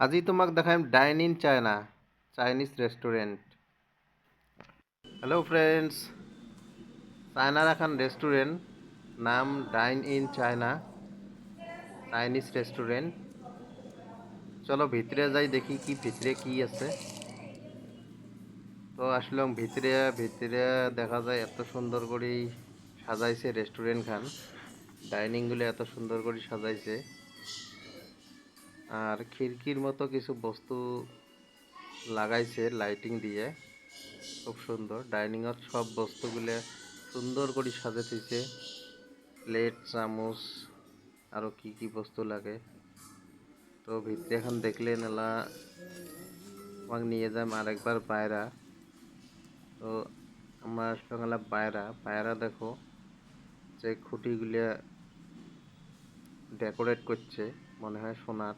আজি তোমাক দেখাম dine in China Chinese restaurant. Hello friends, চায়নার এখন রেস্টুরেন্ট নাম dine in China Chinese restaurant. চলো ভিতরে যাই, দেখি কি ভিতরে কি আছে। তো আসলাম ভিতরে। ভিতরে দেখা যায় এত সুন্দর করে সাজাইছে রেস্টুরেন্ট খান, ডাইনিং গুলো এত সুন্দর করে সাজাইছে। আর খিড়কির মতো কিছু বস্তু লাগাইছে লাইটিং দিয়ে, খুব সুন্দর। ডাইনিংয়ের সব বস্তুগুলো সুন্দর করে সাজাইছে, প্লেট চামচ আরও কি কি বস্তু লাগে। তো ভিতরে এখন দেখলে নেলা আমাকে নিয়ে যাম আরেকবার পায়রা। তো আমার সঙ্গে পায়রা পায়রা দেখো যে খুঁটিগুলো ডেকোরেট করছে, মনে হয় সোনার।